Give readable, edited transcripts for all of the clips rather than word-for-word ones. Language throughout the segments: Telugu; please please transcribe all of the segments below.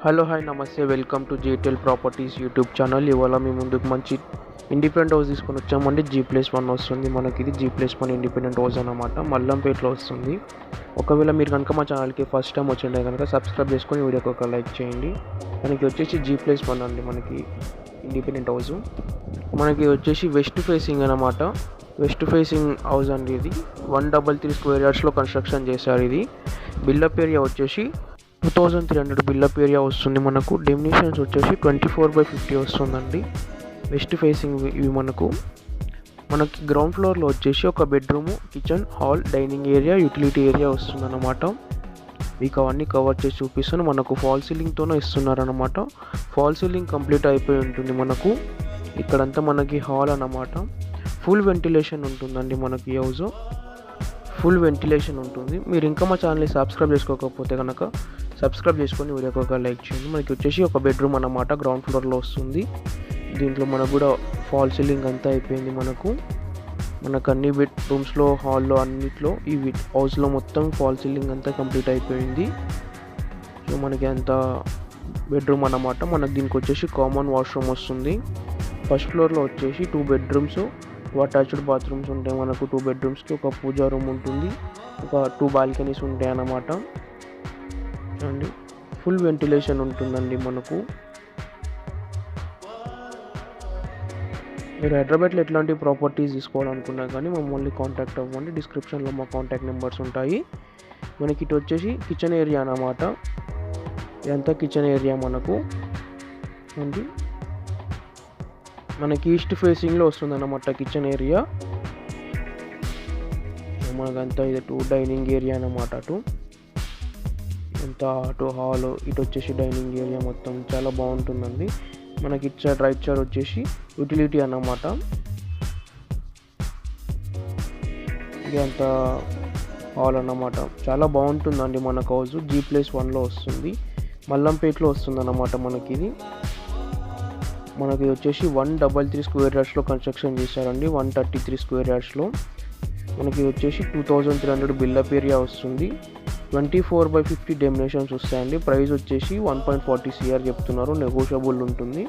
హలో హాయ్ నమస్తే, welcome to GTL properties YouTube channel. ఇవాళ మీ ముందుకు మంచి ఇండిపెండెంట్ హౌస్ తీసుకొని వచ్చామండి. G+1 వస్తుంది మనకి. ఇది G+1 ఇండిపెండెంట్ హౌస్ అన్నమాట. మల్లంపేటలో వస్తుంది. ఒకవేళ మీరు కనుక మా ఛానల్కి ఫస్ట్ టైం వచ్చిండే కనుక సబ్స్క్రైబ్ చేసుకొని వీడియోకి ఒక లైక్ చేయండి. మనకి వచ్చేసి G+1 అండి మనకి ఇండిపెండెంట్ హౌస్. మనకి వచ్చేసి వెస్ట్ ఫేసింగ్ అన్నమాట. వెస్ట్ ఫేసింగ్ హౌస్ అండి. ఇది 133 స్క్వేర్ యార్డ్స్లో కన్స్ట్రక్షన్ చేశారు. ఇది బిల్డప్ ఏరియా వచ్చేసి 2300 బిల్డప్ ఏరియా వస్తుంది. మనకు డెమినేషన్స్ వచ్చేసి 24/50 వస్తుందండి. వెస్ట్ ఫేసింగ్ ఇవి మనకి గ్రౌండ్ ఫ్లోర్లో వచ్చేసి ఒక bedroom, kitchen, hall, dining area, utility area వస్తుందన్నమాట. మీకు అవన్నీ కవర్ చేసి చూపిస్తాను. మనకు ఫాల్ సీలింగ్తోనే ఇస్తున్నారన్నమాట. ఫాల్ సీలింగ్ కంప్లీట్ అయిపోయి ఉంటుంది. మనకు ఇక్కడంతా మనకి హాల్ అన్నమాట. ఫుల్ వెంటిలేషన్ ఉంటుందండి మనకి ఈ హౌస్. ఫుల్ వెంటిలేషన్ ఉంటుంది. మీరు ఇంకా మా ఛానల్ని సబ్స్క్రైబ్ చేసుకోకపోతే కనుక సబ్స్క్రైబ్ చేసుకొని వీడియోకి ఒక లైక్ చేయండి. మనకి వచ్చేసి ఒక బెడ్రూమ్ అన్నమాట, గ్రౌండ్ ఫ్లోర్లో వస్తుంది. దీంట్లో మనకు కూడా ఫాల్ సీలింగ్ అంతా అయిపోయింది. మనకు అన్ని బెడ్రూమ్స్లో, హాల్లో, అన్నిట్లో ఈ హౌస్లో మొత్తం ఫాల్ సీలింగ్ అంతా కంప్లీట్ అయిపోయింది. సో మనకి అంత బెడ్రూమ్ అన్నమాట. మనకు దీనికి వచ్చేసి కామన్ వాష్రూమ్ వస్తుంది. ఫస్ట్ ఫ్లోర్లో వచ్చేసి 2 బెడ్రూమ్స్, అటాచ్డ్ బాత్రూమ్స్ ఉంటాయి. మనకు 2 బెడ్రూమ్స్కి ఒక పూజా రూమ్ ఉంటుంది. ఒక 2 బాల్కనీస్ ఉంటాయి అన్నమాట. అండి ఫుల్ వెంటిలేషన్ ఉంటుందండి మనకు. మీరు హైదరాబాద్లో ఎట్లాంటి ప్రాపర్టీస్ తీసుకోవాలనుకున్నా కానీ మమ్మల్ని కాంటాక్ట్ అవ్వండి. డిస్క్రిప్షన్లో మా కాంటాక్ట్ నెంబర్స్ ఉంటాయి. మనకి ఇటు వచ్చేసి కిచెన్ ఏరియా అన్నమాట. ఇదంతా కిచెన్ ఏరియా మనకు అండి. మనకి ఈస్ట్ ఫేసింగ్లో వస్తుంది అన్నమాట కిచెన్ ఏరియా. మనకంతా ఇది 2 డైనింగ్ ఏరియా అన్నమాట. అటు హాల్, ఇటు వచ్చేసి డైనింగ్ ఏరియా మొత్తం చాలా బాగుంటుందండి. మనకి ఇటు సైడ్ రైట్ సైడ్ వచ్చేసి యూటిలిటీ అన్నమాట. ఇదంతా హాల్ అన్నమాట. చాలా బాగుంటుందండి మనకు హౌస్. G+1లో వస్తుంది. మల్లంపేటలో వస్తుంది అన్నమాట. మనకి వచ్చేసి 133 స్క్వేర్ యార్డ్స్లో కన్స్ట్రక్షన్ చేశారండి. 133 స్క్వేర్ యార్డ్స్లో మనకి వచ్చేసి 2300 బిల్డప్ ఏరియా వస్తుంది. 24/50 డెమినేషన్స్ వస్తాయండి. ప్రైస్ వచ్చేసి 1.40 CR చెప్తున్నారు. నెగోషియబుల్ ఉంటుంది.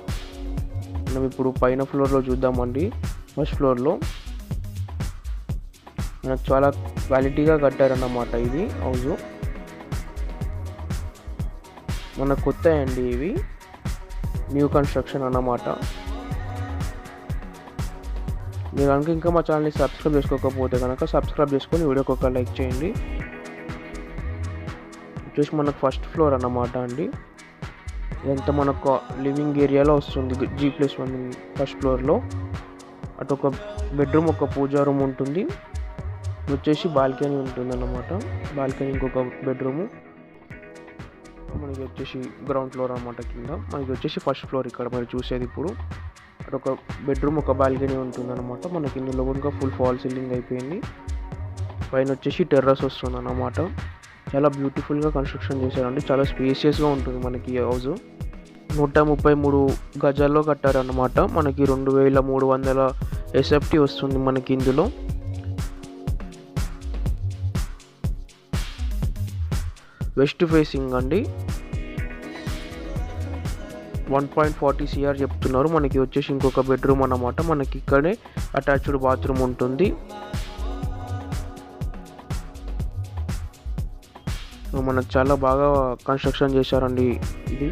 మనం ఇప్పుడు పైన ఫ్లోర్లో చూద్దామండి. ఫస్ట్ ఫ్లోర్లో మనకు చాలా క్వాలిటీగా కట్టారన్నమాట. ఇది హౌస్ మనకు కొత్త అండి. ఇవి న్యూ కన్స్ట్రక్షన్ అన్నమాట. మీరు కనుక ఇంకా మా ఛానల్ని సబ్స్క్రైబ్ చేసుకోకపోతే కనుక సబ్స్క్రైబ్ చేసుకొని వీడియోకి ఒక లైక్ చేయండి. వచ్చేసి మనకు ఫస్ట్ ఫ్లోర్ అన్నమాట అండి. ఇదంతా మనకు లివింగ్ ఏరియాలో వస్తుంది. G+1 ఫస్ట్ ఫ్లోర్లో అటు ఒక బెడ్రూమ్, ఒక పూజా రూమ్ ఉంటుంది. వచ్చేసి బాల్కనీ ఉంటుంది అన్నమాట. బాల్కనీ ఇంకొక బెడ్రూము. మనకి వచ్చేసి గ్రౌండ్ ఫ్లోర్ అన్నమాట. కింద మనకి వచ్చేసి ఫస్ట్ ఫ్లోర్ ఇక్కడ మరి చూసేది. ఇప్పుడు అటు ఒక బెడ్రూమ్, ఒక బాల్కనీ ఉంటుంది అనమాట. మనకి ఇందులో ఇంకా ఫుల్ ఫాల్ సీలింగ్ అయిపోయింది. పైన వచ్చేసి టెర్రస్ వస్తుంది అన్నమాట. చాలా బ్యూటిఫుల్గా కన్స్ట్రక్షన్ చేశారండి. చాలా స్పేషియస్గా ఉంటుంది మనకి ఈ హౌస్. 133 గజాల్లో కట్టారన్నమాట. మనకి 2300 SFT వస్తుంది మనకి ఇందులో. వెస్ట్ ఫేసింగ్ అండి. 1.40 CR చెప్తున్నారు. మనకి వచ్చేసి ఇంకొక బెడ్రూమ్ అన్నమాట. మనకి ఇక్కడే అటాచ్డ్ బాత్రూమ్ ఉంటుంది. మనకు చాలా బాగా కన్స్ట్రక్షన్ చేశారండి. ఇది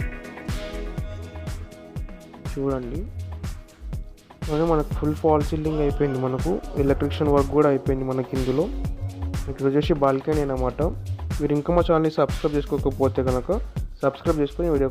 చూడండి. మనకు ఫుల్ ఫాల్ సీలింగ్ అయిపోయింది. మనకు ఎలక్ట్రిషియన్ వర్క్ కూడా అయిపోయింది మనకి ఇందులో. ఇక్కడ వచ్చేసి బాల్కనీ అన్నమాట. మీరు ఇంకా మా ఛానల్ని సబ్స్క్రైబ్ చేసుకోకపోతే కనుక సబ్స్క్రైబ్ చేసుకొని వీడియో